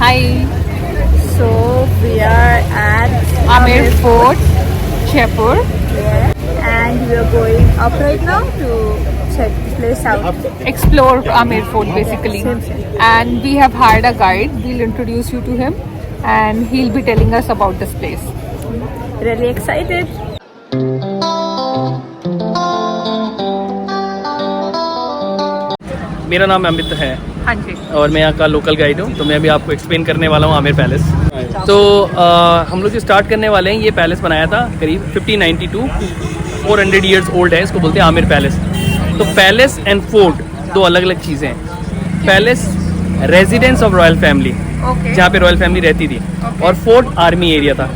Hi, So we are at Amer Fort, Jaipur. and we are going up right now to check the place out. Explore Amer Fort basically. Same. And we have hired a guide. We'll introduce you to him and he'll be telling us about this place. Really excited. मेरा नाम अमित है हाँ जी. और मैं यहाँ का local guide हूँ। तो मैं अभी आपको एक्सप्लेन करने वाला हूँ आमिर पैलेस। तो हम लोग जो स्टार्ट करने वाले हैं, ये पैलेस बनाया था करीब 1592, 400 ईयर्स ओल्ड है। इसको बोलते हैं आमिर पैलेस। तो पैलेस एंड फोर्ट दो अलग अलग चीज़ें हैं। Palace residence of royal family, Okay. जहाँ पे रॉयल फैमिली रहती थी, और फोर्ट आर्मी एरिया था।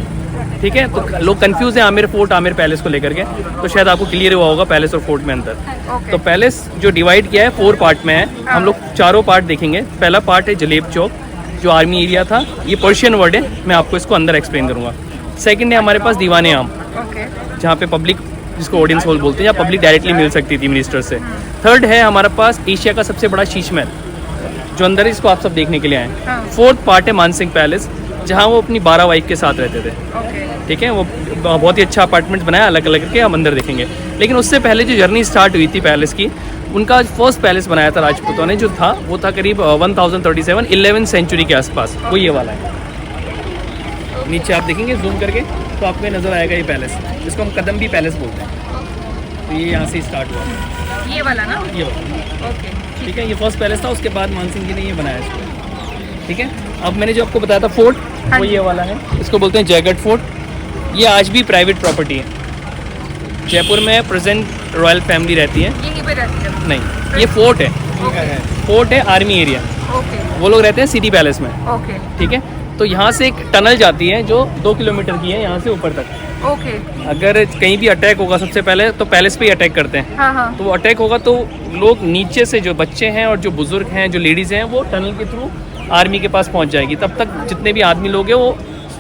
ठीक है, तो लोग कंफ्यूज हैं आमिर फोर्ट आमिर पैलेस को लेकर के। तो शायद आपको क्लियर हुआ होगा पैलेस और फोर्ट में अंतर। Okay. तो पैलेस जो डिवाइड किया है 4 पार्ट में है। हम लोग चारों पार्ट देखेंगे। पहला पार्ट है जलेब चौक, जो आर्मी एरिया था। ये पर्शियन वर्ड है, मैं आपको इसको अंदर एक्सप्लेन करूंगा। सेकंड है हमारे पास दीवाने आम, Okay. जहाँ पे पब्लिक, जिसको ऑडियंस हॉल बोलते हैं, या पब्लिक डायरेक्टली मिल सकती थी मिनिस्टर से। थर्ड है हमारे पास एशिया का सबसे बड़ा शीश महल, जो अंदर है, इसको आप सब देखने के लिए आए। हाँ. फोर्थ पार्ट है मानसिंह पैलेस, जहाँ वो अपनी 12 वाइफ के साथ रहते थे। Okay. ठीक है, वो बहुत ही अच्छा अपार्टमेंट बनाया, अलग अलग करके हम अंदर देखेंगे। लेकिन उससे पहले जो जर्नी स्टार्ट हुई थी पैलेस की, उनका फर्स्ट पैलेस बनाया था राजपूतों ने, जो था वो था करीब 1037 11th सेंचुरी के आसपास। वो ये वाला है। नीचे आप देखेंगे जूम करके तो आपको नज़र आएगा ये पैलेस, जिसको हम कदम्बी पैलेस बोलते हैं। तो ये यहाँ से स्टार्ट हुआ, ये वाला ना? ये वाला। Okay. ठीक है, ये फर्स्ट पैलेस था। उसके बाद मानसिंह जी ने ये बनाया इसको। ठीक है, अब मैंने जो आपको बताया था फोर्ट, हाँ वो जी. ये वाला है। इसको बोलते हैं जयगढ़ फोर्ट। ये आज भी प्राइवेट प्रॉपर्टी है। जयपुर में प्रेजेंट रॉयल फैमिली रहती है। यहीं पे रहती है? नहीं, ये फोर्ट है। Okay. फोर्ट है आर्मी एरिया। Okay. वो लोग रहते हैं सिटी पैलेस में। Okay. ठीक है, तो यहाँ से एक टनल जाती है जो 2 किलोमीटर की है, यहाँ से ऊपर तक। Okay. अगर कहीं भी अटैक होगा, सबसे पहले तो पैलेस पे ही अटैक करते हैं। हाँ. तो अटैक होगा तो लोग नीचे से, जो बच्चे हैं और जो बुजुर्ग हैं, जो लेडीज़ हैं, वो टनल के थ्रू आर्मी के पास पहुंच जाएगी। तब तक जितने भी आदमी लोग हैं वो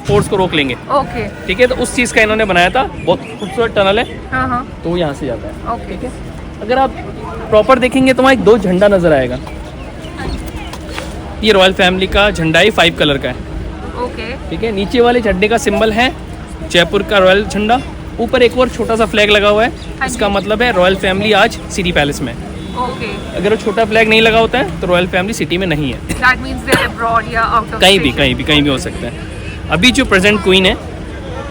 फोर्स को रोक लेंगे। Okay. ठीक है, तो उस चीज़ का इन्होंने बनाया था। बहुत खूबसूरत टनल है। हाँ. तो वो यहाँ से जाता है। Okay. ठीक है, अगर आप प्रॉपर देखेंगे तो वहाँ एक 2 झंडा नज़र आएगा। ये रॉयल फैमिली का झंडा है, 5 कलर का है। Okay. ठीक है, नीचे वाले झंडे का सिंबल है जयपुर का रॉयल झंडा। ऊपर एक और छोटा सा फ्लैग लगा हुआ है। हाँ इसका जी. मतलब है रॉयल फैमिली आज सिटी पैलेस में है। Okay. अगर वो छोटा फ्लैग नहीं लगा होता है तो रॉयल फैमिली सिटी में नहीं है। That means they're abroad या out of कहीं भी station. कहीं भी हो सकता है। अभी जो प्रेजेंट क्वीन है,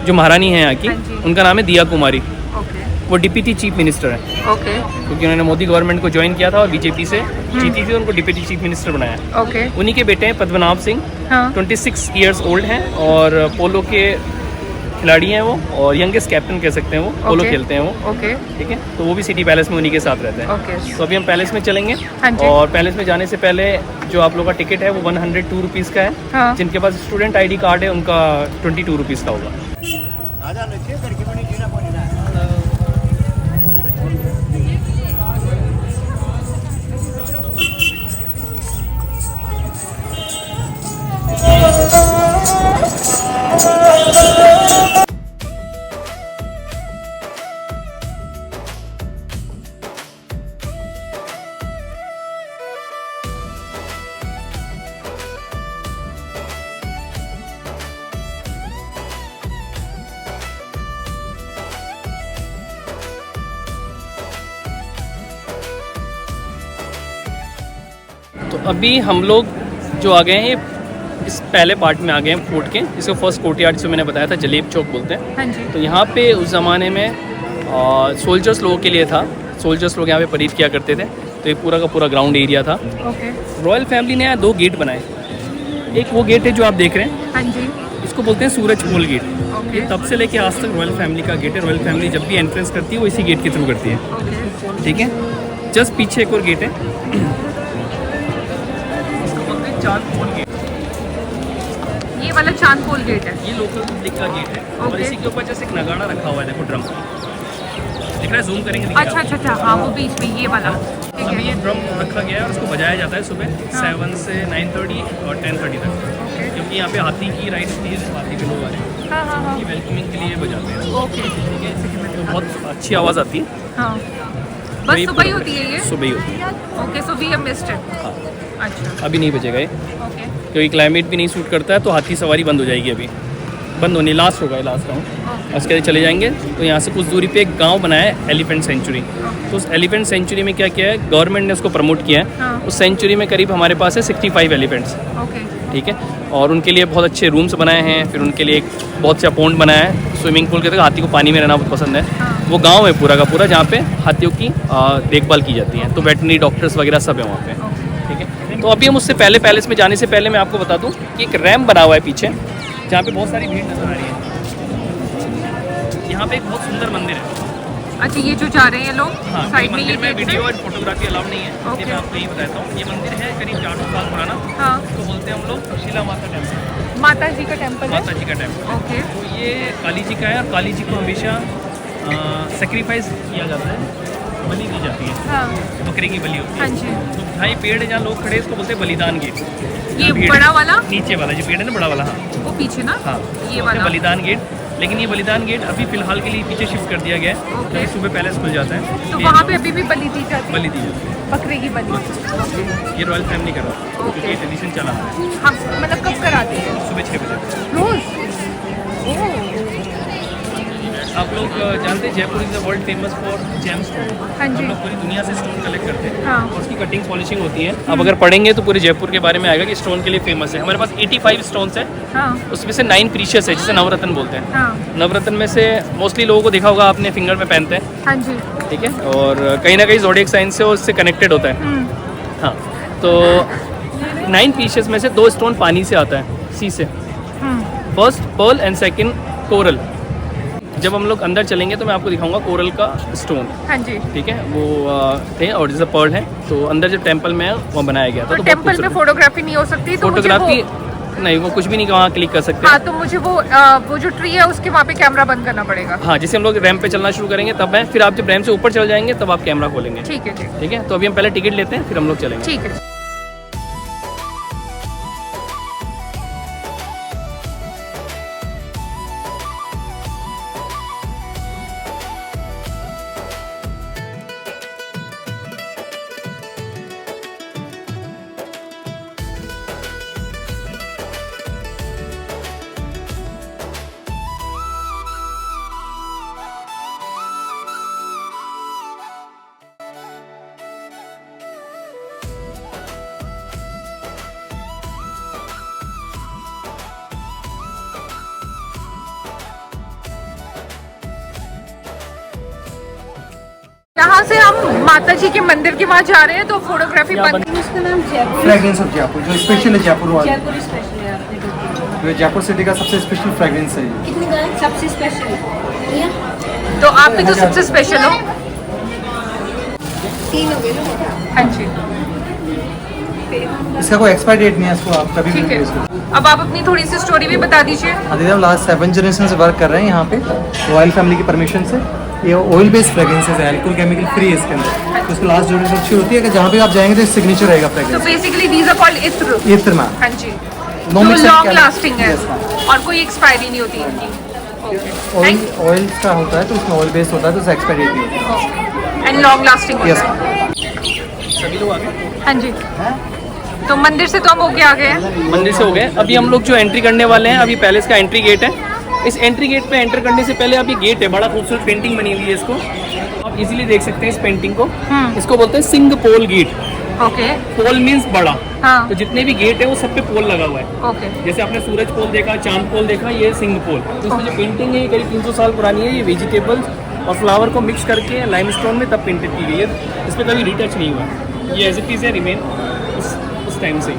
जो महारानी है यहाँ की, हाँ जी. उनका नाम है दिया कुमारी। Okay. वो डिप्टी चीफ मिनिस्टर है, Okay. क्योंकि उन्होंने मोदी गवर्नमेंट को ज्वाइन किया था और बीजेपी से जीती थी, उनको डिप्टी चीफ मिनिस्टर बनाया। Okay. उन्हीं के बेटे हैं पद्मनाभ सिंह, हाँ. 26 ईयर्स ओल्ड हैं और पोलो के खिलाड़ी हैं वो, और यंगेस्ट कैप्टन कह सकते हैं वो। पोलो Okay. खेलते हैं वो। Okay. ठीक है, तो वो भी सिटी पैलेस में उन्हीं के साथ रहते हैं। Okay. तो अभी हम पैलेस में चलेंगे। हाँ जी. और पैलेस में जाने से पहले जो आप लोग का टिकट है वो 102 रुपीज़ का है। हाँ. जिनके पास स्टूडेंट आईडी कार्ड है उनका 22 रुपीज़ का होगा। तो अभी हम लोग जो आ गए हैं, इस पहले पार्ट में आ गए हैं फोर्ट के, जिसको फर्स्ट कोर्टयार्ड जो मैंने बताया था जलेब चौक बोलते हैं। हाँ जी. तो यहाँ पे उस ज़माने में सोल्जर्स लोगों के लिए था। सोल्जर्स लोग यहाँ पे परेड किया करते थे। तो ये पूरा का पूरा ग्राउंड एरिया था। Okay. रॉयल फैमिली ने यहाँ 2 गेट बनाए। एक वो गेट है जो आप देख रहे हैं, हाँ जी. इसको बोलते हैं सूरज पोल गेट। Okay. ये तब से लेके आज तक रॉयल फैमिली का गेट है। रॉयल फैमिली जब भी एंट्रेंस करती है वो इसी गेट के थ्रू करती है। Okay. ठीक है, जस्ट पीछे एक और गेट है, इसको बोलते हैं चांद पोल गेट। ये वाला चांदपोल गेट है. ये लोकल पब्लिक का गेट है। और Okay. इसी के ऊपर जैसे एक नगाड़ा रखा हुआ है, देखो ड्रम दिख रहा है, जूम करेंगे अच्छा. हाँ, वो बीच में ये वाला. ठीक अभी ये है. ड्रम रखा गया है और उसको बजाया जाता है सुबह 7 से 9:30 और 10:30 तक। Okay. क्योंकि यहाँ पे हाथी की राइड होती है, हाथी के लोग आ रहे हैं, हाँ. ये वेलकमिंग के लिए बजाते हैं। Okay. ठीक है, तो बहुत अच्छी आवाज़ आती है। हाँ. तो बस ये सुबह ही पूरा होती है ये. सुबह ही होती है। Okay, so we have missed it. हाँ, अच्छा. अभी नहीं बजेगा ये। Okay. क्योंकि क्लाइमेट भी नहीं सूट करता है, तो हाथी सवारी बंद हो जाएगी, अभी बंद होनी लास्ट होगा, लास्ट राउंड। उसके बाद चले जाएंगे तो यहाँ से कुछ दूरी पे एक गांव बनाया है एलिफेंट सेंचुरी। तो उस एलिफेंट सेंचुरी में क्या किया है, गवर्नमेंट ने उसको प्रमोट किया है। उस सेंचुरी में करीब हमारे पास है 65 एलिफेंट्स, ठीक है। और उनके लिए बहुत अच्छे रूम्स बनाए हैं, फिर उनके लिए एक बहुत सा पॉन्ड बनाया है, स्विमिंग पूल के तक। हाथी को पानी में रहना बहुत पसंद है। वो गाँव है पूरा का पूरा, जहाँ पे हाथियों की देखभाल की जाती है। तो वेटनरी डॉक्टर्स वगैरह सब है वहाँ पे, ठीक है। तो अभी हम उससे पहले पैलेस में जाने से पहले मैं आपको बता दूँ कि एक रैम्प बना हुआ है पीछे, जहाँ पे बहुत सारी भीड़ नजर आ रही है। यहाँ पे एक बहुत सुंदर मंदिर है। अच्छा, ये जो जा रहे हैं लोग हाँ, साइड में, मंदिर ये में देख वीडियो रहे और फोटोग्राफी अलाउड नहीं है, इसलिए मैं आपको यही बताता हूँ। ये मंदिर है करीब 400 साल पुराना। हाँ, तो बोलते हैं हम लोग शिला माता टेम्पल, माता जी का टेम्पल है। माता जी का टेम्पल। ओके, तो ये काली जी का है, और काली जी को हमेशा सेक्रीफाइस किया जाता है, बलि दी जाती है, हाँ बकरे की बलि होती हाँ है। जी। तो भाई पेड़ है जहाँ लोग खड़े हैं, इसको बोलते हैं बलिदान गेट। ये भीड़ बड़ा है, वाला, नीचे वाला जो पेड़ है ना, बड़ा वाला, हाँ वो पीछे ना, हाँ, ये तो वाला बलिदान गेट। लेकिन ये बलिदान गेट अभी फिलहाल के लिए पीछे शिफ्ट कर दिया गया है, क्योंकि सुबह पैलेस खुल जाता है, तो इसलिए वहाँ पे अभी भी बलि दी जाती है, बलि दी जाती है। बकरे की बलि। ये रॉयल फैमिली कर रहा है, क्योंकि ये ट्रेडिशन चला है। हम मतलब कब कराते हैं? सुबह 6 बजे। रोज। आप लोग जानते हैं Jaipur is the world famous for gemstone. हाँ जी। हम लोग पूरी दुनिया से स्टोन कलेक्ट करते हैं, हाँ। और उसकी कटिंग पॉलिशिंग होती है। आप अगर पढ़ेंगे तो पूरे जयपुर के बारे में आएगा कि स्टोन के लिए फेमस है। हमारे पास 85 स्टोन्स है, हाँ उसमें से 9 प्रीशियस है, जिसे नवरत्न बोलते हैं। हाँ नवरत्न में से मोस्टली लोगों को देखा होगा आपने, फिंगर में पहनते हैं, हाँ जी। ठीक है। और कहीं ना कहीं ज़ोडिएक साइन से उससे कनेक्टेड होता है। हाँ, तो 9 पीसेस में से 2 स्टोन पानी से आता है, सी से। First Perl and second coral. जब हम लोग अंदर चलेंगे तो मैं आपको दिखाऊंगा कोरल का स्टोन, हाँ जी। ठीक है। वो थे, और जैसे पर्ल है, तो अंदर जब टेम्पल में वो बनाया गया था। तो तो टेम्पल में फोटोग्राफी नहीं हो सकती? तो फोटोग्राफी नहीं, वो कुछ भी नहीं वहाँ क्लिक कर सकते। हाँ, तो मुझे वो जो ट्री है उसके वहाँ पे कैमरा बंद करना पड़ेगा। हाँ, जैसे हम लोग रैंप पे चलना शुरू करेंगे तब है, फिर आप जब रैंप से ऊपर चल जाएंगे तब आप कैमरा खोलेंगे, ठीक है, ठीक है। तो अभी हम पहले टिकट लेते हैं, फिर हम लोग चलेंगे। ठीक है। यहाँ से हम माता जी के मंदिर के वहाँ जा रहे हैं, तो फोटोग्राफी बंद। इसका नाम जयपुर, फ्रेग्रेंस ऑफ जयपुर जो स्पेशल है जयपुर वाला, जयपुर स्पेशल है आपने देखा। जो जयपुर सिटी का सबसे स्पेशल फ्रेग्रेंस है ये। कितने का है? सबसे स्पेशल ये तो आप भी तो सबसे स्पेशल हो। 3 हो गए ना। हाँ जी, इसका कोई एक्सपायरी डेट नहीं है, इसको आप कभी भी ठीक है। यूज करो। अब आप अपनी थोड़ी सी स्टोरी भी बता दीजिए। हाँ दीदी, हम लास्ट 7 जनरेशन से वर्क कर रहे हैं यहाँ पे, रॉयल फैमिली की परमिशन से। ये ऑयल बेस्ड फ्रेग्रेंसेस है, अल्कोहल केमिकल फ्री है इसके अंदर। तो उसकी लास्ट जनरेशन अच्छी होती है कि जहाँ पे आप जाएंगे तो सिग्नेचर रहेगा तो fragrance. Basically these are called ittar. ये फिर मैम हाँ जी, No जो mix and long carry. Lasting है, Yes, ma'am. और कोई एक्सपायरी नहीं होती इनकी। ऑयल ऑयल का होता है, तो उसमें ऑयल बेस्ड होता है, तो उसका एक्सपायरी डेट नहीं होती। एंड लॉन्ग लास्टिंग Yes, होता है। सभी लोग आ गए हाँ जी, तो मंदिर से तो हम होके आ गए हैं। मंदिर से हो गए। अभी हम लोग जो एंट्री करने वाले हैं, अभी पैलेस का एंट्री गेट है। इस एंट्री गेट पे एंटर करने से पहले अब ये गेट है, बड़ा खूबसूरत पेंटिंग बनी हुई है। इसको आप इजीली देख सकते हैं, इस पेंटिंग को। इसको बोलते हैं सिंह पोल गेट। ओके, पोल मीन्स बड़ा। हाँ, तो जितने भी गेट है वो सब पे पोल लगा हुआ है। ओके, जैसे आपने सूरज पोल देखा, चांद पोल देखा, ये सिंह पोल। तो इसमें जो पेंटिंग है ये करीब 300 साल पुरानी है। ये वेजिटेबल्स और फ्लावर को मिक्स करके लाइमस्टोन में तब पेंटेड की गई है। इस पर कभी रिटच नहीं हुआ, ये एज इट इज है, रिमेन उस टाइम से।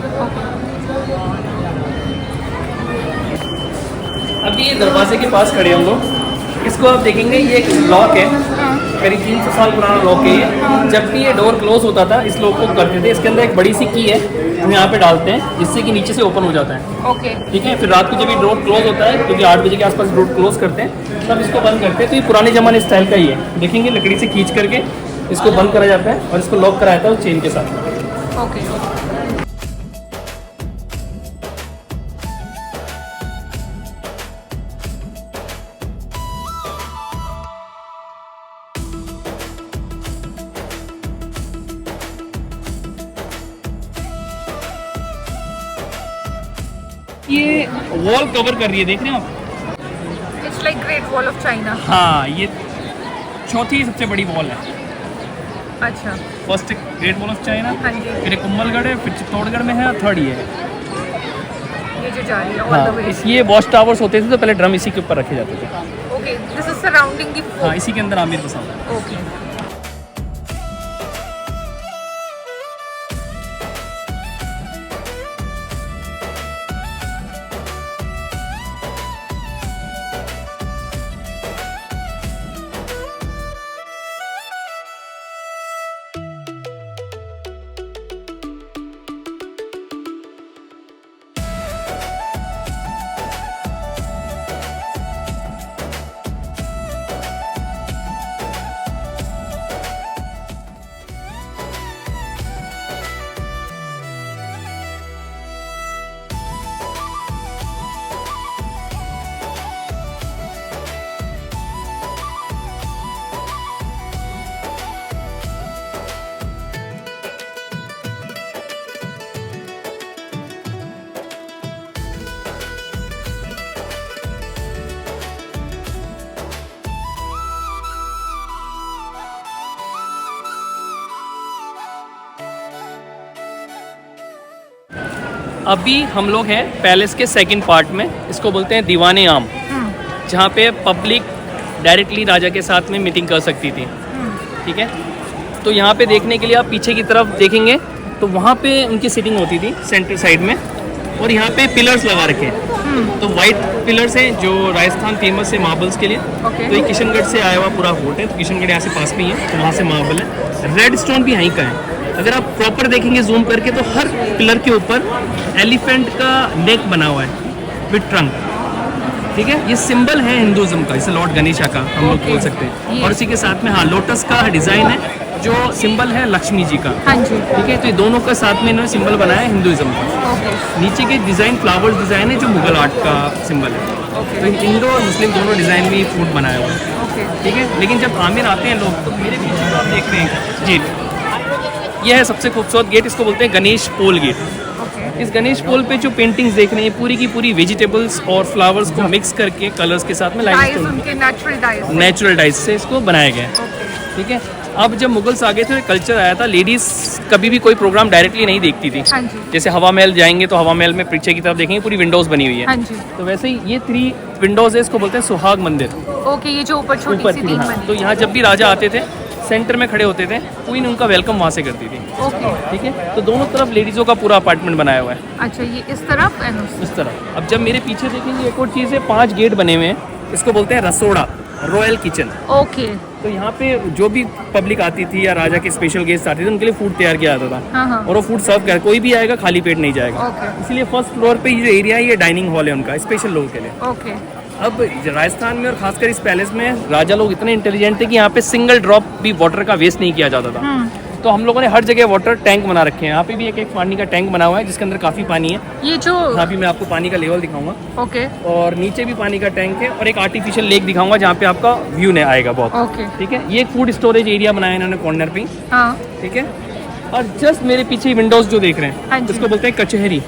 अभी ये दरवाजे के पास खड़े हम लोग। इसको आप देखेंगे, ये एक लॉक है, करीब 300 साल पुराना लॉक है ये। जब भी ये डोर क्लोज होता था, इस लॉक को करते थे। इसके अंदर एक बड़ी सी की है, हम यहाँ पे डालते हैं, जिससे कि नीचे से ओपन हो जाता है। ओके, ठीक है। फिर रात को जब ये डोर क्लोज होता है, क्योंकि 8 बजे के आसपास डोर क्लोज करते हैं, तब इसको बंद करते हैं। तो ये पुराने जमाने स्टाइल का ही है। देखेंगे लकड़ी से खींच करके इसको बंद करा जाता है, और इसको लॉक कराया जाता है चेन के साथ। ओके। ये वॉल कवर कर रही है, देख रहे हैं आप? It's like Great Wall of China. हाँ, ये चौथी सबसे बड़ी वॉल है। अच्छा, first great wall of China, हाँ जी। फिर एक कुंभलगढ़ है, फिर चित्तौड़गढ़ में है, और थर्ड ये है। ये जो जा रही है all the way. ये वॉच टावर्स होते थे तो पहले ड्रम इसी के ऊपर रखे जाते थे। Okay, this is surrounding the हाँ, इसी के अंदर आमिर बसा हुआ है। Okay. अभी हम लोग हैं पैलेस के सेकंड पार्ट में, इसको बोलते हैं दीवाने आम, जहाँ पे पब्लिक डायरेक्टली राजा के साथ में मीटिंग कर सकती थी। ठीक है, तो यहाँ पे देखने के लिए आप पीछे की तरफ देखेंगे तो वहाँ पे उनकी सिटिंग होती थी सेंटर साइड में, और यहाँ पे पिलर्स लगा रखे हैं। तो वाइट पिलर्स हैं जो राजस्थान फेमस है मार्बल्स के लिए। Okay. तो ये किशनगढ़ से आया हुआ पूरा फोर्ट है, तो किशनगढ़ यहाँ से पास में ही है, तो वहाँ से मार्बल है। रेड स्टोन भी यहीं का है। अगर आप प्रॉपर देखेंगे जूम करके तो हर पिलर के ऊपर एलिफेंट का नेक बना हुआ है विद ट्रंक। ठीक है, ये सिंबल है हिंदुज्म का, इसे लॉर्ड गणेशा का हम लोग बोल सकते हैं। और इसी के साथ में हाँ लोटस का डिज़ाइन है जो सिंबल है लक्ष्मी जी का। हाँ जी। ठीक है, तो ये दोनों का साथ में इन्होंने सिंबल बनाया है हिंदुज्म का। नीचे के डिज़ाइन फ्लावर्स डिज़ाइन है जो मुगल आर्ट का सिंबल है। तो हिंदू और मुस्लिम दोनों डिज़ाइन में फूड बनाया हुआ है। ठीक है, लेकिन जब आमिर आते हैं लोग तो मेरे पीछे आप देख रहे हैं जी, यह है सबसे खूबसूरत गेट, इसको बोलते हैं गणेश पोल गेट। इस गणेश पोल पे जो पेंटिंग्स देख रहे हैं पूरी की पूरी वेजिटेबल्स और फ्लावर्स को मिक्स करके कलर्स के साथ में नेचुरल डाइज से इसको बनाया गया है। ठीक है, अब जब मुगल्स आ गए थे कल्चर आया था, लेडीज कभी भी कोई प्रोग्राम डायरेक्टली नहीं देखती थी। हाँ जी। जैसे हवा महल जाएंगे तो हवा महल में पीछे की तरफ देखेंगे पूरी विंडोज बनी हुई है। हाँ जी। तो वैसे ही ये 3 विंडोज है, इसको बोलते हैं सुहाग मंदिर। ओके, ये जो ऊपर छोटी सी थी, तीन हाँ। बनी। तो यहाँ जब भी राजा आते थे सेंटर में खड़े होते थे, क्वीन उनका वेलकम वहाँ से करती थी। ओके। ठीक है, तो दोनों तरफ लेडीज़ों का पूरा अपार्टमेंट बनाया हुआ है अच्छा, ये इस तरफ एंड इस तरह। अब जब मेरे पीछे देखेंगे एक और चीज़ है, 5 गेट बने हुए हैं, इसको बोलते हैं रसोड़ा, रॉयल किचन। ओके। तो यहाँ पे जो भी पब्लिक आती थी या राजा के स्पेशल गेस्ट आते थे उनके लिए फूड तैयार किया जाता था। हाँ हाँ। और वो फूड सर्व कर, कोई भी आएगा खाली पेट नहीं जाएगा। ओके। इसलिए फर्स्ट फ्लोर पे ये जो एरिया है ये डाइनिंग हॉल है उनका, स्पेशल लोगों के लिए। ओके। अब राजस्थान में और खासकर इस पैलेस में राजा लोग इतने इंटेलिजेंट थे कि यहाँ पे सिंगल ड्रॉप भी वाटर का वेस्ट नहीं किया जाता था। तो हम लोगों ने हर जगह वाटर टैंक बना रखे हैं। यहाँ पे भी एक पानी का टैंक बना हुआ है जिसके अंदर काफ़ी पानी है। ये जो यहाँ भी मैं आपको पानी का लेवल दिखाऊंगा। ओके। और नीचे भी पानी का टैंक है और एक आर्टिफिशियल लेक दिखाऊंगा जहाँ पे आपका व्यू नहीं आएगा बहुत। ओके। ठीक है, ये फूड स्टोरेज एरिया बनाया है इन्होंने कॉर्नर पे। हाँ। ठीक है, और जस्ट मेरे पीछे विंडोज जो देख रहे हाँ हैं जी। उसको बोलते हैं कचहरी।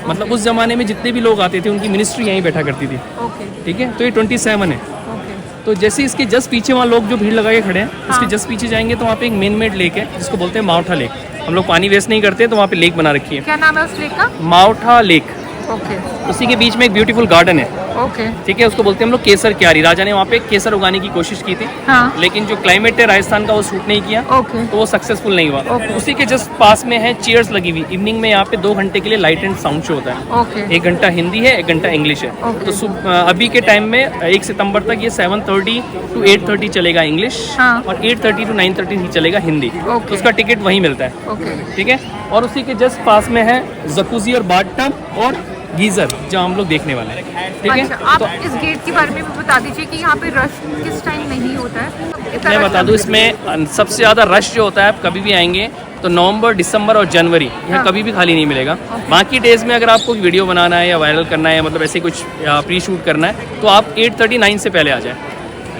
मतलब उस जमाने में जितने भी लोग आते थे उनकी मिनिस्ट्री यहीं बैठा करती थी। ओके। ठीक है, तो ये 27 है। ओके। तो जैसे इसके जस्ट पीछे वहाँ लोग जो भीड़ लगा के खड़े हैं उसके जस्ट पीछे जाएंगे तो वहाँ पे एक मेन मेड लेक है जिसको बोलते हैं मावठा लेक। हम लोग पानी वेस्ट नहीं करते तो वहाँ पे लेक बना रखी है, क्या नाम है उस लेक का? मावठा लेक। ओके। उसी के बीच में एक ब्यूटीफुल गार्डन है। ओके। ठीक है, उसको बोलते हैं हम लोग केसर क्यारी। राजा ने वहाँ पे केसर उगाने की कोशिश की थी, हाँ। लेकिन जो क्लाइमेट है राजस्थान का वो सूट नहीं किया। ओके। तो वो सक्सेसफुल नहीं हुआ। ओके। उसी के जस्ट पास में है चेयर्स लगी हुई। इवनिंग में यहाँ पे 2 घंटे के लिए लाइट एंड साउंड शो होता है। ओके। 1 घंटा हिंदी है, 1 घंटा इंग्लिश है। ओके। तो अभी के टाइम में 1 सितंबर तक ये 7:30 to 8:30 चलेगा इंग्लिश, हाँ। और 8:30 to 9:30 ही चलेगा हिंदी। ओके। तो उसका टिकट वहीं मिलता है। ओके। ठीक है, और उसी के जस्ट पास में है जकूजी और बाथ और गीजर जो हम लोग देखने वाले हैं। ठीक है, अच्छा, आप तो इस गेट के बारे में भी बता दीजिए कि यहाँ पे रश किस टाइम नहीं होता है? इतना मैं rush बता दूं इसमें सबसे ज़्यादा रश जो होता है, आप कभी भी आएंगे तो नवंबर, दिसंबर और जनवरी यहाँ हाँ। कभी भी खाली नहीं मिलेगा। बाकी डेज में अगर आपको वीडियो बनाना है या वायरल करना है, मतलब ऐसे कुछ प्री शूट करना है, तो आप 8:39 से पहले आ जाए।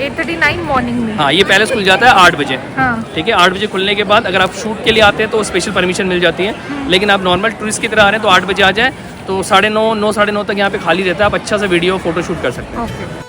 8:39 मॉर्निंग में? हाँ, ये पैलेस खुल जाता है 8 बजे। हाँ। ठीक है, 8 बजे खुलने के बाद अगर आप शूट के लिए आते हैं तो स्पेशल परमिशन मिल जाती है, लेकिन आप नॉर्मल टूरिस्ट की तरह आ रहे हैं तो 8 बजे आ जाए। तो 9:30 9:30 तक यहाँ पे खाली रहता है, आप अच्छा सा वीडियो फोटो शूट कर सकते हैं। ओके।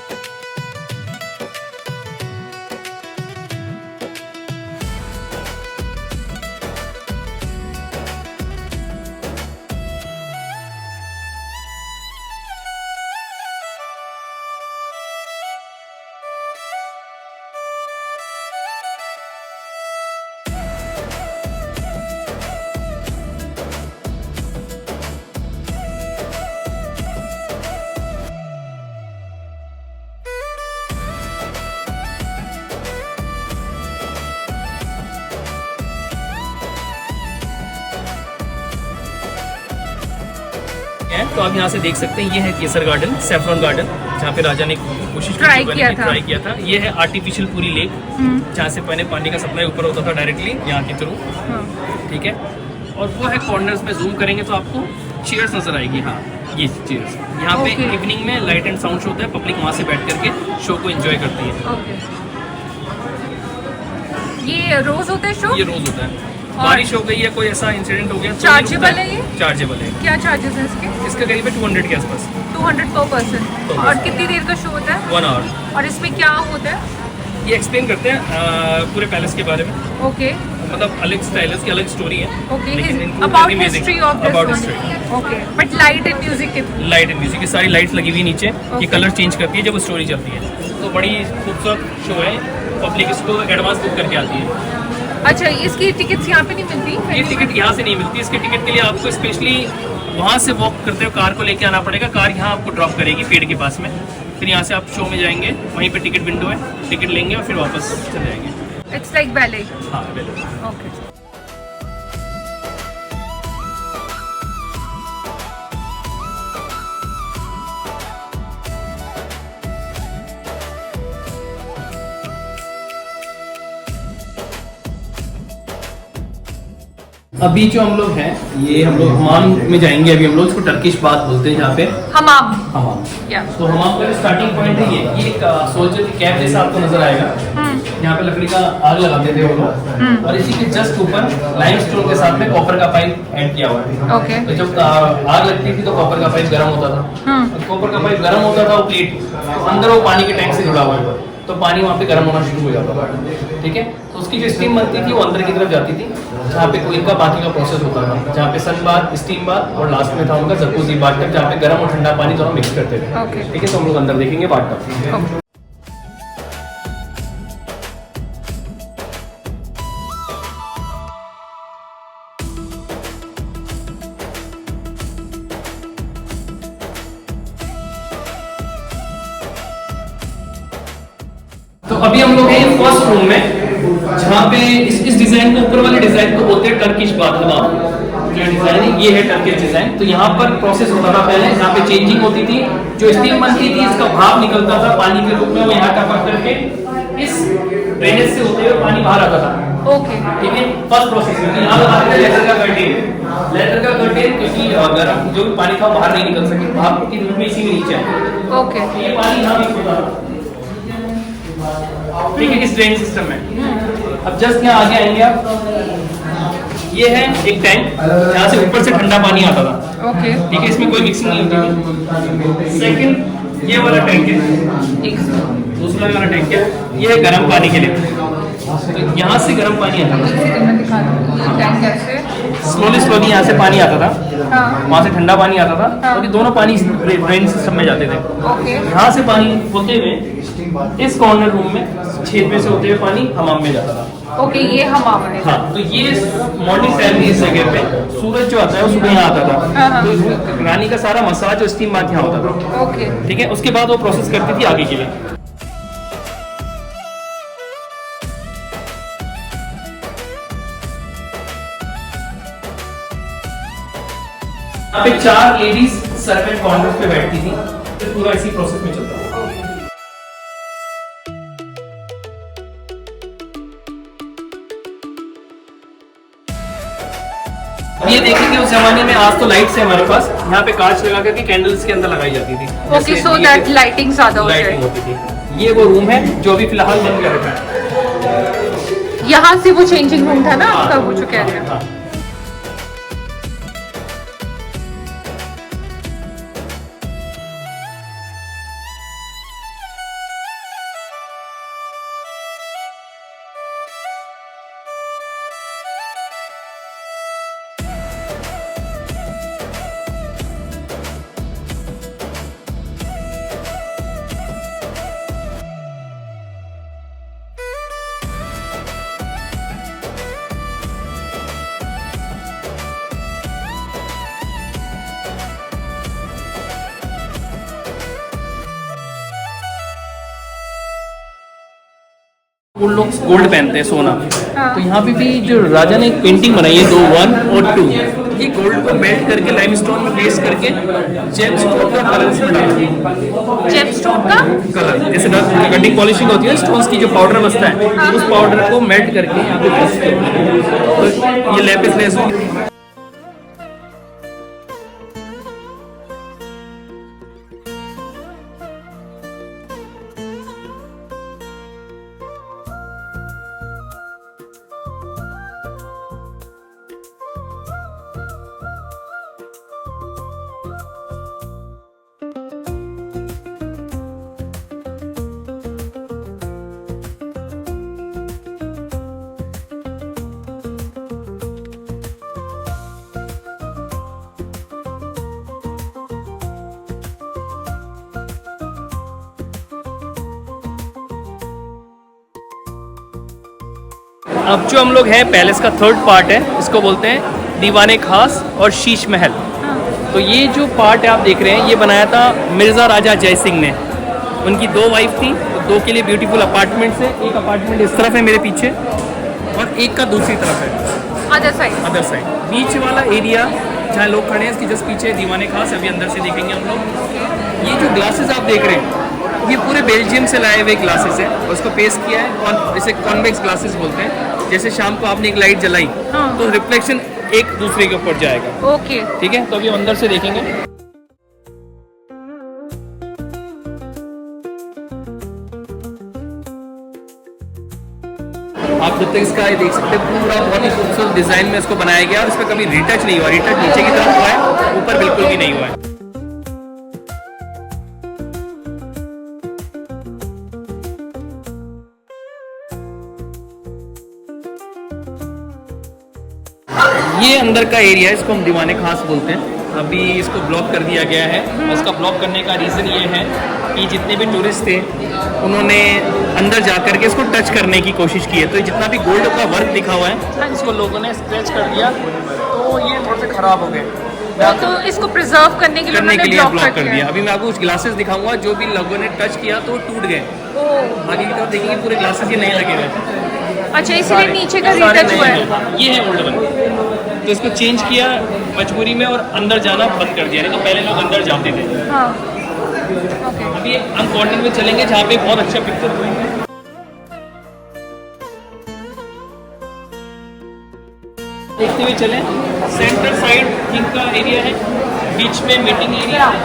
तो आप यहाँ से देख सकते हैं, ये है केसर गार्डन, सैफरन गार्डन, जहाँ पे राजा ने कोशिश ट्राई किया था। ये है आर्टिफिशियल पूरी लेक, जहाँ से पहले पानी का सप्लाई ऊपर होता था डायरेक्टली यहाँ के थ्रू। ठीक है, और वो है कॉर्नर्स में जूम करेंगे तो आपको चेयर्स नजर आएगी। हाँ, ये चेयर्स यहाँ पे इवनिंग में लाइट एंड साउंड शो होता है, पब्लिक वहाँ से बैठ करके शो को एंजॉय करती है। ये रोज होता है शो? ये रोज होता है। बारिश हो गई है, कोई ऐसा इंसिडेंट हो गया, चार्जेबल है ये? चार्जेबल है। क्या चार्जेस है इसके? इसका करीब 200 के आसपास। 200 पर पर्सन। और कितनी देर का शो होता है? 1 आवर। और इसमें क्या होता है? ये एक्सप्लेन करते हैं पूरे पैलेस के बारे में। ओके। मतलब अलग स्टाइल है, उसकी अलग स्टोरी है। Okay, about history of this one. Okay, but light and music, light and music की सारी लाइट्स लगी हुई नीचे, ये कलर चेंज करती है जब स्टोरी चलती है। तो बड़ी खूबसूरत शो है, पब्लिक इसको एडवांस बुक करके आती है। अच्छा, इसकी टिकट्स यहाँ पे नहीं मिलती? ये टिकट यहाँ से नहीं मिलती। इसके टिकट के लिए आपको स्पेशली वहाँ से वॉक करते हुए कार को लेके आना पड़ेगा। कार यहाँ आपको ड्रॉप करेगी पेड़ के पास में, फिर यहाँ से आप शो में जाएंगे, वहीं पे टिकट विंडो है, टिकट लेंगे और फिर वापस चले जाएंगे। It's like ballet? हाँ, बैले। ओके। अभी जो हम लोग हैं, ये हम लोग हमाम में जाएंगे। अभी हम लोग इसको टर्किश बात बोलते हैं, जहाँ पे हमाम। तो हमाम का स्टार्टिंग पॉइंट है ये एक सोल्जर की कैंप जैसा आपको नजर आएगा। यहाँ पे लकड़ी का आग लगाते थे वो लोग, और इसी के जस्ट ऊपर लाइमस्टोन के साथ में कॉपर का पाइप ऐड किया हुआ है। ओके। तो जब आग लगती थी तो कॉपर का पाइप गर्म होता था। कॉपर का पाइप गर्म होता था, वो प्लेट अंदर वो पानी के टैंक से जुड़ा हुआ है, तो पानी वहाँ पे गर्म होना शुरू हो जाता था। ठीक है, तो उसकी जो स्टीम बनती थी वो अंदर की तरफ जाती थी, जहाँ पे कोई का बाकी का प्रोसेस होता था, जहाँ पे सन बाथ, स्टीम बाथ, और लास्ट में था उनका जकूजी बाथ, जहाँ पे गर्म और ठंडा पानी दोनों मिक्स करते थे। ठीक है, तो हम लोग अंदर देखेंगे बाथ टब। तो अभी हम लोग हैं फर्स्ट रूम में, जहाँ पे इस डिजाइन को, ऊपर वाले डिजाइन को बोलते हैं टर्किश बाथ हमाम। जो डिजाइन है ये है टर्किश डिजाइन। तो यहाँ पर प्रोसेस होता था पहले, यहाँ पे चेंजिंग होती थी, जो स्टीम बनती थी इसका भाप निकलता था पानी के रूप में, वो यहाँ टपक करके इस ड्रेनेज से होते हुए पानी बाहर आता था। ओके। ठीक है, फर्स्ट प्रोसेस में यहाँ लगाते थे लेटर का कर्टेन। लेटर का कर्टेन क्योंकि गर्म जो भी पानी था बाहर नहीं निकल सके, भाप के रूप में इसी में नीचे आए। ओके। ये पानी यहाँ मिक्स होता था, ठीक है, इस ड्रेन सिस्टम में। अब जस्ट यहाँ आगे आएंगे आप, ये है एक टैंक, जहाँ से ऊपर से ठंडा पानी आता था। ओके। ठीक है, इसमें कोई मिक्सिंग नहीं होती। सेकंड ये वाला टैंक है, दूसरा वाला टैंक है, ये है गर्म पानी के लिए। तो यहाँ से गर्म पानी आता था, स्लोली स्लोली यहाँ से पानी आता था, वहाँ से ठंडा पानी आता था, क्योंकि दोनों पानी ड्रेन सिस्टम में जाते थे। यहाँ से पानी होते हुए इस कॉर्नर रूम में छेद में से होते हुए पानी हमाम में जाता था। ओके, ये हमाम है। हाँ, तो ये मॉर्निंग टाइम इस जगह पे सूरज जो आता है वो सुबह यहाँ आता था, तो रानी का सारा मसाज और स्टीम बाथ यहाँ होता था। ओके। ठीक है, उसके बाद वो प्रोसेस करती थी आगे के लिए। यहाँ पे 4 लेडीज सर्वेंट काउंटर्स पे बैठती थी, तो पूरा इसी प्रोसेस में चलता था। ये देखेंगे उस जमाने में, आज तो लाइट्स है हमारे पास, यहाँ पे कांच लगा करके कैंडल्स के अंदर लगाई जाती थी। ओके, सो दैट लाइटिंग ज्यादा हो जाए। होती थी। ये वो रूम है जो अभी फिलहाल बंद कर रखा है। यहाँ से वो चेंजिंग रूम था ना आपका, वो जो कह रहे हैं। वो लोग गोल्ड पहनते हैं, सोना। तो यहाँ पे भी जो राजा ने एक पेंटिंग बनाई है, 2 1 और 2, ये गोल्ड को मेल्ट करके लाइमस्टोन में प्लेस करके जेमस्टोन का कलर इसमें डाला। जेमस्टोन का कलर जैसे कटिंग पॉलिशिंग होती है स्टोन्स की, जो पाउडर बचता है उस पाउडर को मेल्ट करके यहाँ पे प्लेस करते हैं। तो ये लैपिस लेज़ुली। अब जो हम लोग हैं पैलेस का थर्ड पार्ट है, इसको बोलते हैं दीवाने खास और शीश महल। तो ये जो पार्ट है आप देख रहे हैं, ये बनाया था मिर्ज़ा राजा जय सिंह ने। उनकी 2 वाइफ थी, तो 2 के लिए ब्यूटीफुल अपार्टमेंट्स है। एक अपार्टमेंट इस तरफ है मेरे पीछे और एक का दूसरी तरफ है, अदर साइड। बीच वाला एरिया जहाँ लोग खड़े हैं इसके जस्ट पीछे दीवाने खास। अभी अंदर से देखेंगे हम लोग। ये जो ग्लासेस आप देख रहे हैं ये पूरे बेल्जियम से लाए हुए ग्लासेस है और उसको पेस्ट किया है, और इसे कॉन्वेक्स ग्लासेस बोलते हैं। जैसे शाम को आपने एक लाइट जलाई तो रिफ्लेक्शन एक दूसरे के ऊपर जाएगा। ओके, ठीक है। तो अभी हम अंदर से देखेंगे। आप जब तक इसका देख सकते हैं, पूरा बहुत ही खूबसूरत डिजाइन में इसको बनाया गया और इस पर कभी रिटच नहीं हुआ। रिटच नीचे की तरफ हुआ है, ऊपर बिल्कुल भी नहीं हुआ है। ये अंदर का एरिया है, इसको हम दीवाने खास बोलते हैं। अभी इसको ब्लॉक कर दिया गया है और इसका ब्लॉक करने का रीज़न ये है कि जितने भी टूरिस्ट थे उन्होंने अंदर जा कर के इसको टच करने की कोशिश की है। तो जितना भी गोल्ड का वर्क दिखा हुआ है इसको लोगों ने स्क्रैच कर दिया, तो ये थोड़े से ख़राब हो गए। तो इसको प्रिजर्व करने के लिए ब्लॉक कर दिया। अभी मैं आपको कुछ ग्लासेस दिखाऊंगा जो भी लोगों ने टच किया तो टूट गए। आगे की तरफ देखेंगे पूरे ग्लासेस ये नहीं लगे हुए। अच्छा, इसलिए नीचे का रिटच हुआ है। ये है ओल्ड वन। तो इसको चेंज किया मजबूरी में और अंदर जाना बंद कर दिया, नहीं तो पहले लोग अंदर जाते थे। हाँ, ओके। अभी एक हम कॉर्नर में चलेंगे जहाँ पे बहुत अच्छा पिक्चर हुए। देखते हुए चलें। सेंटर साइड किंग का एरिया है, बीच में मीटिंग एरिया है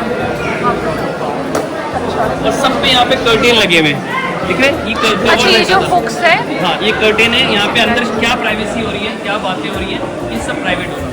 और सब पे यहाँ पे कर्टेन लगे हुए हैं, ठीक है। अच्छा, ये जो हुक्स है, हाँ ये कर्टेन है। यहाँ पे अंदर क्या प्राइवेसी हो रही है, क्या बातें हो रही है, ये सब प्राइवेट हो रहा है।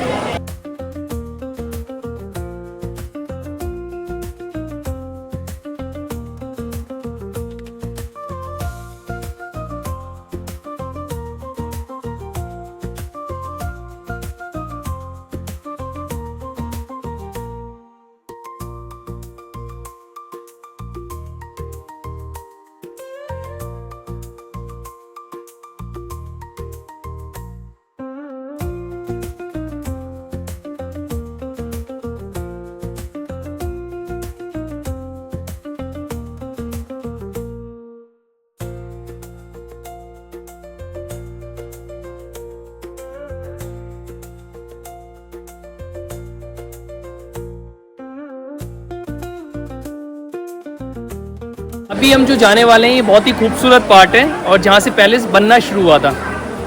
अभी हम जो जाने वाले हैं ये बहुत ही खूबसूरत पार्ट है और जहाँ से पैलेस बनना शुरू हुआ था।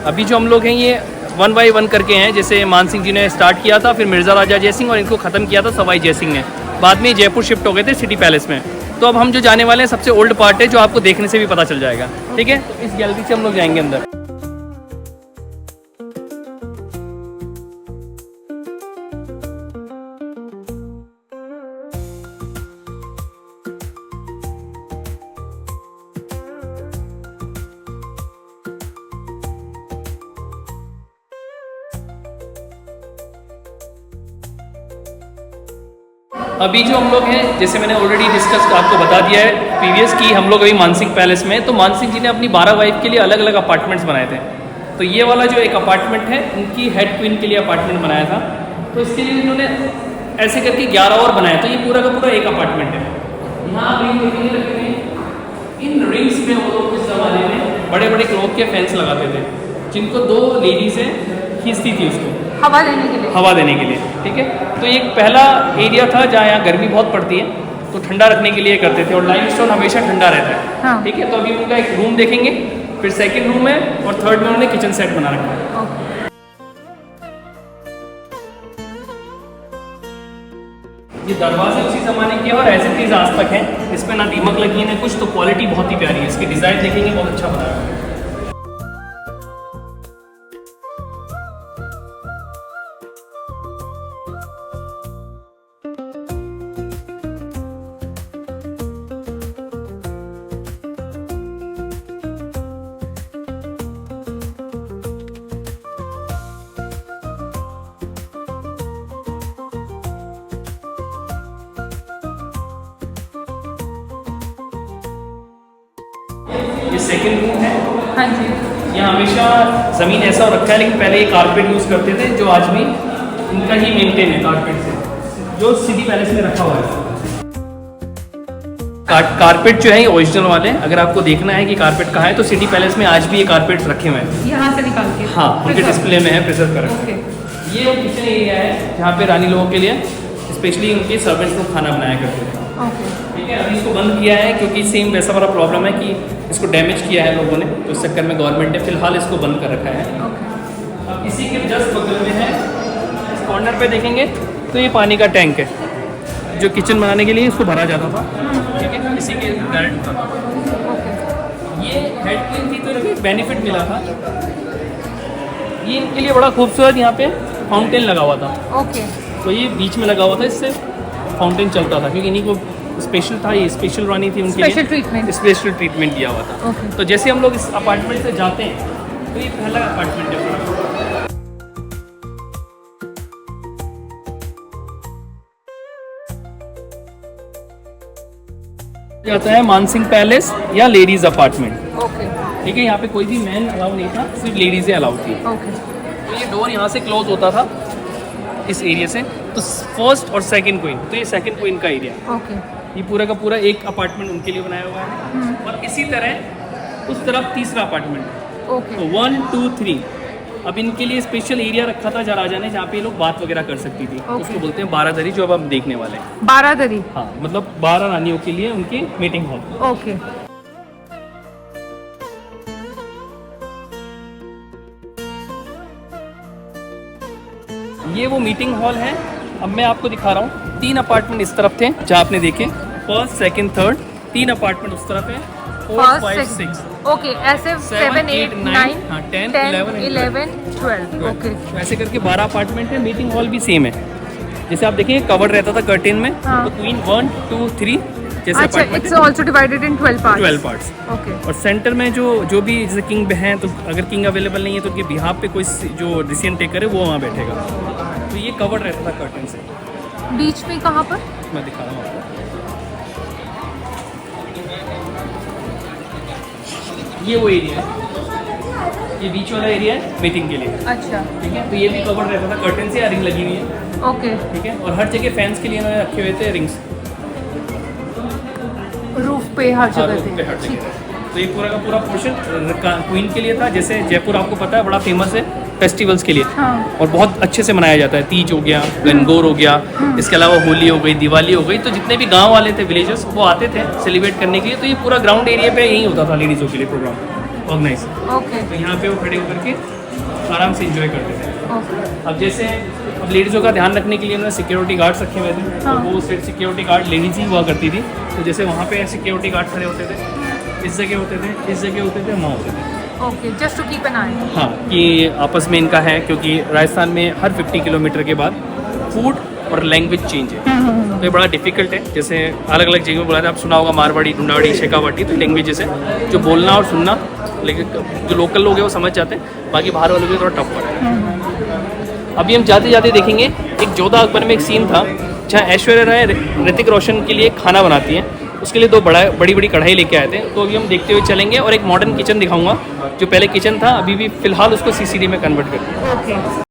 अभी जो हम लोग हैं ये 1 बाय 1 करके हैं। जैसे मान सिंह जी ने स्टार्ट किया था, फिर मिर्ज़ा राजा जय सिंह, और इनको ख़त्म किया था सवाई जय सिंह ने। बाद में जयपुर शिफ्ट हो गए थे सिटी पैलेस में। तो अब हम जो जाने वाले हैं सबसे ओल्ड पार्ट है, जो आपको देखने से भी पता चल जाएगा, ठीक है। तो इस गैलरी से हम लोग जाएंगे अंदर। अभी जो हम लोग हैं, जैसे मैंने ऑलरेडी डिस्कस आपको बता दिया है प्रीवियस की, हम लोग अभी मानसिंह पैलेस में। तो मानसिंह जी ने अपनी 12 वाइफ के लिए अलग अलग अपार्टमेंट्स बनाए थे। तो ये वाला जो एक अपार्टमेंट है उनकी हेड क्वीन के लिए अपार्टमेंट बनाया था। तो इसके लिए उन्होंने ऐसे करके 11 और बनाया। तो ये पूरा का पूरा एक अपार्टमेंट है। यहाँ रिंग रखे हैं। इन रिंग्स में वो लोग उस ज़माने में बड़े बड़े क्लॉक के फैंस लगाते थे, जिनको 2 लेडीज़ें खींचती थी उसको हवा देने के लिए। हवा देने के लिए, ठीक है। तो एक पहला एरिया था जहाँ यहाँ गर्मी बहुत पड़ती है, तो ठंडा रखने के लिए करते थे, और लाइमस्टोन हमेशा ठंडा रहता है, हाँ। ठीक है। तो अभी उनका एक रूम देखेंगे, फिर सेकंड रूम है, और थर्ड में उन्होंने किचन सेट बना रखा है। ओके। ये दरवाजे उसी ज़माने के और एज इट इज़ आज तक हैं, इस पर ना दीमक लगी है ना कुछ, तो क्वालिटी बहुत ही प्यारी है। इसकी डिज़ाइन देखेंगे, बहुत अच्छा बनाया है। ये सेकंड रूम है। हाँ जी। यहाँ हमेशा ज़मीन ऐसा हो रखा है, लेकिन पहले ये कारपेट यूज़ करते थे, जो आज भी इनका ही मेंटेन है कारपेट से, जो सिटी पैलेस में रखा हुआ है। कारपेट जो है ये ओरिजिनल वाले हैं। अगर आपको देखना है कि कारपेट कहाँ है, तो सिटी पैलेस में आज भी ये कारपेट रखे हुए हैं। यहाँ से निकाल के। हाँ, उनके डिस्प्ले में है, प्रिजर्व कर रखे। ओके। ये किचन एरिया है, जहाँ पे रानी लोगों के लिए स्पेशली उनके सर्वेंट्स को खाना बनाया करते थे, ओके। ठीक है। अभी इसको बंद किया है क्योंकि सेम वैसा वाला प्रॉब्लम है कि इसको डैमेज किया है लोगों ने, तो इस चक्कर में गवर्नमेंट ने फिलहाल इसको बंद कर रखा है। ओके। अब इसी के जस्ट बगल में है, इस कॉर्नर पे देखेंगे तो ये पानी का टैंक है, जो किचन बनाने के लिए इसको भरा जाता था, ठीक है। इसी के डायरेक्ट ये हेड क्लीन थी, तो इनको बेनिफिट मिला था। ये इनके लिए बड़ा खूबसूरत यहाँ पे फाउंटेन लगा हुआ था, ओके। तो ये बीच में लगा हुआ था, इससे फाउंटेन चलता था, क्योंकि इन्हीं को स्पेशल था, ये स्पेशल रानी थी उनके स्पेशल लिए, ट्रीटमेंट। स्पेशल ट्रीटमेंट दिया हुआ था। ओके। तो जैसे हम लोग इस अपार्टमेंट से जाते हैं, तो ये पहला अपार्टमेंट है पूरा। जाता है मानसिंह पैलेस या लेडीज अपार्टमेंट, ओके। ठीक है। यहाँ पे कोई भी मैन अलाउ नहीं था, सिर्फ लेडीजें अलाउ थी। ओके। तो ये डोर यहाँ से क्लोज होता था इस एरिया से, तो फर्स्ट और सेकंड क्वीन, तो ये सेकंड क्वीन का एरिया, ओके। ये पूरा का पूरा एक अपार्टमेंट उनके लिए बनाया हुआ है। और इसी तरह उस तरफ तीसरा अपार्टमेंट है, ओके। तो 1 2 3। अब इनके लिए स्पेशल एरिया रखा था जहाँ राजा ने, जहाँ पे ये लोग बात वगैरह कर सकती थी, तो उसको बोलते हैं बारादरी, जो अब हम देखने वाले हैं। 12 दरी। हाँ, मतलब 12 रानियों के लिए उनकी मीटिंग हॉल। ओके। ये वो मीटिंग हॉल है। अब मैं आपको दिखा रहा हूँ, 3 अपार्टमेंट इस तरफ थे जहाँ आपने देखे, फर्स्ट सेकंड थर्ड, 3 अपार्टमेंट उस तरफ है, 4 5 6 ओके। ऐसे 7 8 9 हाँ, 10 11 12। ओके। ऐसे करके 12 अपार्टमेंट है। मीटिंग हॉल भी सेम है, जैसे आप देखेंगे कवर्ड रहता था कर्टेन में, हाँ। तो क्वीन 1 2 3 जैसे अच्छा, apartment it's also divided in 12 parts. 12 parts. Okay. और सेंटर में जो भी जैसे किंग हैं, तो अगर किंग अवेलेबल नहीं है तो उनके बिहाफ पे कोई जो डिसीजन टेकर है वो वहाँ बैठेगा। तो ये कवर्ड रहता था कर्टेन से। बीच में कहाँ पर? मैं दिखा रहा हूँ आपको, ये वो एरिया है, ये बीच वाला एरिया है मीटिंग के लिए, अच्छा। ठीक है। तो ये भी कवर्ड रहता था कर्टेन से, रिंग लगी हुई है, ओके। ठीक है। और हर जगह फैंस के लिए इन्होंने रखे हुए थे रिंग्स, रूफ पे हर हर जगह रूफ पे हर थे। जगह। तो ये पूरा का पूरा पोर्शन क्वीन के लिए था। जैसे जयपुर आपको पता है बड़ा फेमस है फेस्टिवल्स के लिए, हाँ। और बहुत अच्छे से मनाया जाता है। तीज हो गया, गणगौर हो गया, इसके अलावा होली हो गई, दिवाली हो गई, तो जितने भी गांव वाले थे, विलेजर्स, वो आते थे सेलिब्रेट करने के लिए। तो ये पूरा ग्राउंड एरिया पे यही होता था लेडीज़ों के लिए प्रोग्राम ऑर्गेनाइज। ओके। तो यहाँ पे वो खड़े होकर के आराम से इंजॉय करते थे। ओके। अब जैसे अब लेडीज़ों का ध्यान रखने के लिए उन्होंने सिक्योरिटी गार्ड्स रखे हुए थे, तो वो सिर्फ सिक्योरिटी गार्ड लेडीज ही हुआ करती थी। तो जैसे वहाँ पे सिक्योरिटी गार्ड खड़े होते थे, इस जगह होते थे, इस जगह होते थे, वहाँ होते थे। Okay, just to keep an eye. हाँ, कि आपस में इनका है, क्योंकि राजस्थान में हर 50 किलोमीटर के बाद फूड और लैंग्वेज चेंज है, तो ये बड़ा डिफिकल्ट है। जैसे अलग अलग जगह में बोला था, आप सुना होगा मारवाड़ी, ढूंढाड़ी, शेखावाटी, तो लैंग्वेजेस है जो बोलना और सुनना, लेकिन जो लोकल लोग हैं वो समझ जाते हैं, बाकी बाहर वालों के लिए थोड़ा टफ पड़ा है। अभी हम जाते जाते देखेंगे, एक जोधा अकबर में एक सीन था जहाँ ऐश्वर्या राय ऋतिक रोशन के लिए खाना बनाती हैं, उसके लिए 2 बड़ी बड़ी कढ़ाई लेके आए थे। तो अभी हम देखते हुए चलेंगे और एक मॉडर्न किचन दिखाऊंगा, जो पहले किचन था अभी भी फिलहाल उसको सीसीडी में कन्वर्ट कर दिया। ओके।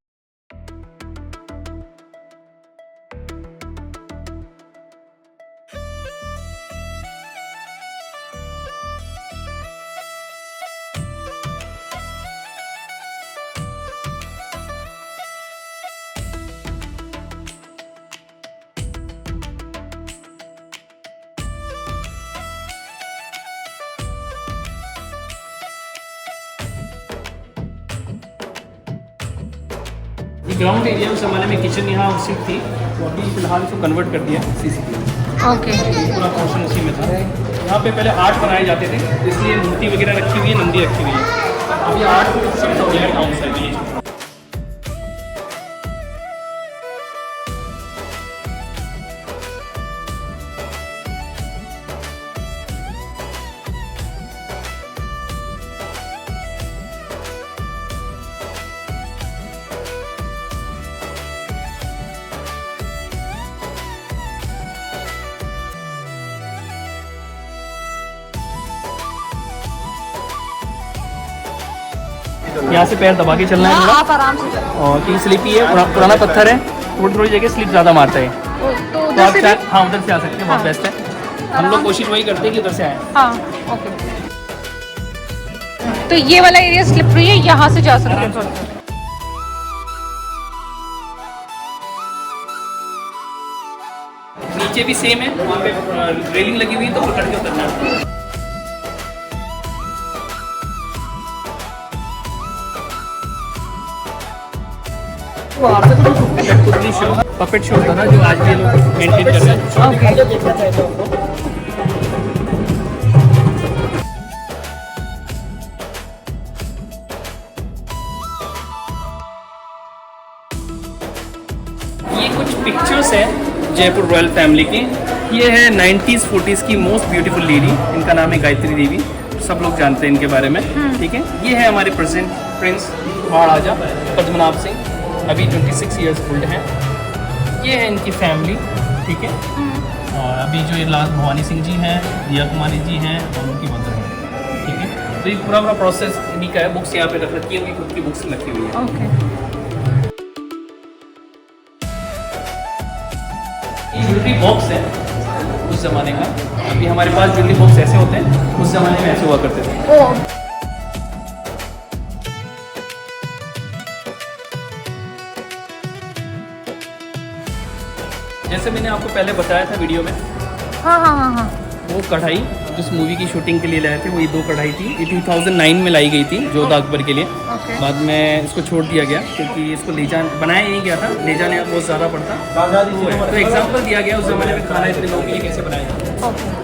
ग्राउंड एरिया उस ज़माने में किचन यहाँ उसी थी, तो अभी फिलहाल इसको कन्वर्ट कर दिया CCTV। ओके। पूरा पोर्शन उसी में था। यहाँ पे पहले आर्ट बनाए जाते थे, इसलिए मूर्ति वगैरह रखी हुई है, नंदी रखी हुई है। अभी आर्ट शिफ्ट हो गया है टाउन साइड। यहाँ से पैर दबा के चलना है थोड़ा, आप आराम से चलो। और क्योंकि स्लिपी है, पुराना पत्थर है, थोड़ी थोड़ी जगह स्लिप ज़्यादा मारता है। तो तो उधर आप से चाहे भी? हाँ उधर से आ सकते हैं, बहुत बेस्ट है। हम लोग कोशिश वही करते हैं कि उधर से आए। हाँ, ओके। तो ये वाला एरिया स्लिपरी है, यहाँ से जा सकते हैं। नीचे भी सेम है, वहाँ पे रेलिंग लगी हुई है, तो पकड़ के उतरना है। पपेट शो था ना, जो आज भी लोग मेंटेन कर रहे हैं। ये कुछ पिक्चर्स है जयपुर रॉयल फैमिली की। ये है 90s 40s की मोस्ट ब्यूटीफुल लेडी, इनका नाम है गायत्री देवी, सब लोग जानते हैं इनके बारे में। ठीक है, ये है हमारे प्रेजेंट प्रिंस महाराजा पद्मनाभ सिंह, अभी 26 ईयर्स ओल्ड हैं। ये है इनकी फैमिली। ठीक है, और अभी जो ये लास्ट भवानी सिंह जी हैं, दिया कुमारी जी हैं, और उनकी मदर हैं। ठीक है, तो ये पूरा प्रोसेस इन्हीं का है। बुक्स यहाँ पे रख रखी है, उनकी खुद की बुक्स रखी हुई है। ओके। ये ज्वेलरी बॉक्स है उस ज़माने का। अभी हमारे पास ज्वेलरी बॉक्स ऐसे होते हैं, उस ज़माने में ऐसे हुआ करते थे। जैसे मैंने आपको पहले बताया था वीडियो में, हाँ हाँ हाँ हाँ। वो कढ़ाई जिस मूवी की शूटिंग के लिए लाए थे, वो ये 2 कढ़ाई थी। ये 2009 में लाई गई थी जोधा अकबर के लिए। ओके। बाद में इसको छोड़ दिया गया, क्योंकि इसको बनाया नहीं गया था, ले जाने में बहुत ज़्यादा पड़ता। तो एग्जाम्पल दिया गया उस ज़माने में खाना इतने लोगों के लिए कैसे बनाया जाता। ओके।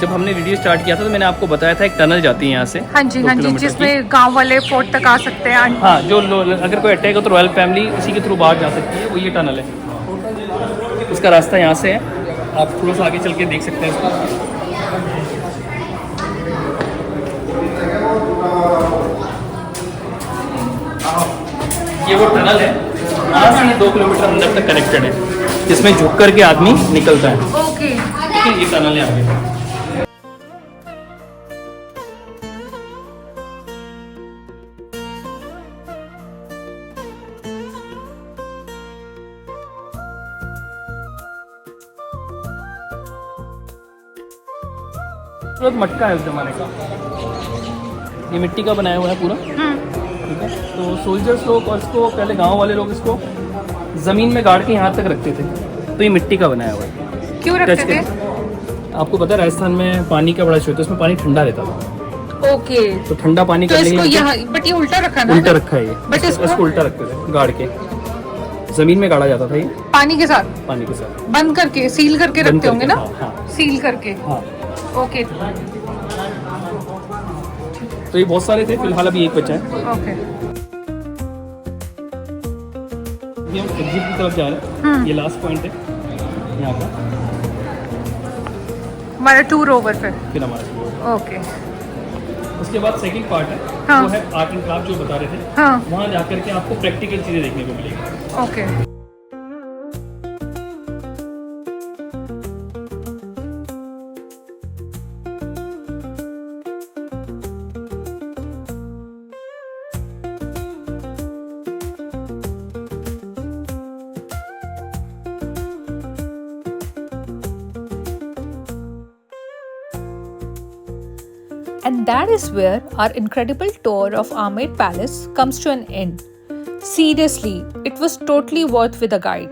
जब हमने वीडियो स्टार्ट किया था तो मैंने आपको बताया था एक टनल जाती है यहाँ से। हाँ जी, 2 हाँ जी, किलोमीटर की। जिसमें गांव वाले फोर्ट तक आ सकते हैं। हाँ, जो अगर कोई अटैक हो तो रॉयल फैमिली उसी के थ्रू बाहर जा सकती है, वो ये टनल है। उसका रास्ता यहाँ से है, आप थोड़ा सा आगे चल के देख सकते हैं इसको। ये वो टनल है, यहाँ से 2 किलोमीटर अंदर तक कनेक्टेड है, जिसमें झुक करके आदमी निकलता है। ओके। ठीक है, ये टनल है आगे। मटका है उस जमाने का, ये मिट्टी का बनाया हुआ है पूरा। ठीक है, तो सोल्जर्स लोग और इसको पहले गांव वाले लोग इसको ज़मीन में गाड़ के यहाँ तक रखते थे, तो ये मिट्टी का बनाया हुआ है। क्यों रखते थे? आपको पता है राजस्थान में पानी का बड़ा इशू है, उसमें पानी ठंडा रहता था। ओके। तो ठंडा पानी तो करने के इसको लिए यहाँ, बट ये उल्टा रखा ना? उल्टा रखा है ये, बट इसको उल्टा रखते थे, गाड़ के ज़मीन में गाड़ा जाता था ये पानी के साथ, पानी के साथ बंद करके, सील करके बंद रखते होंगे ना? करके, हाँ। सील करके। हाँ। ओके तो ये बहुत सारे थे, फिलहाल अभी एक बचा है। ओके। ये हम एग्जिट की तरफ जा रहे हैं, ये लास्ट पॉइंट है यहाँ का, हमारा टूर ओवर फिर हमारा। ओके। उसके बाद सेकंड पार्ट है, हाँ। वो है आर्ट एंड क्राफ्ट जो बता रहे थे। हाँ। वहाँ जाकर के आपको प्रैक्टिकल चीज़ें देखने को मिलेगी। Okay. And that is where our incredible tour of Amer Palace comes to an end. Seriously, it was totally worth with a guide.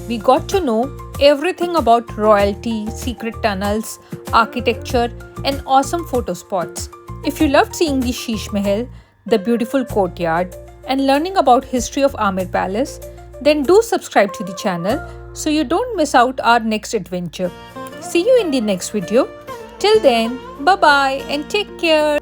We got to know everything about royalty, secret tunnels, architecture, and awesome photo spots. If you loved seeing the Sheesh Mahal, the beautiful courtyard, and learning about history of Amer Palace, then do subscribe to the channel so you don't miss out our next adventure. See you in the next video. Till then, bye bye and take care.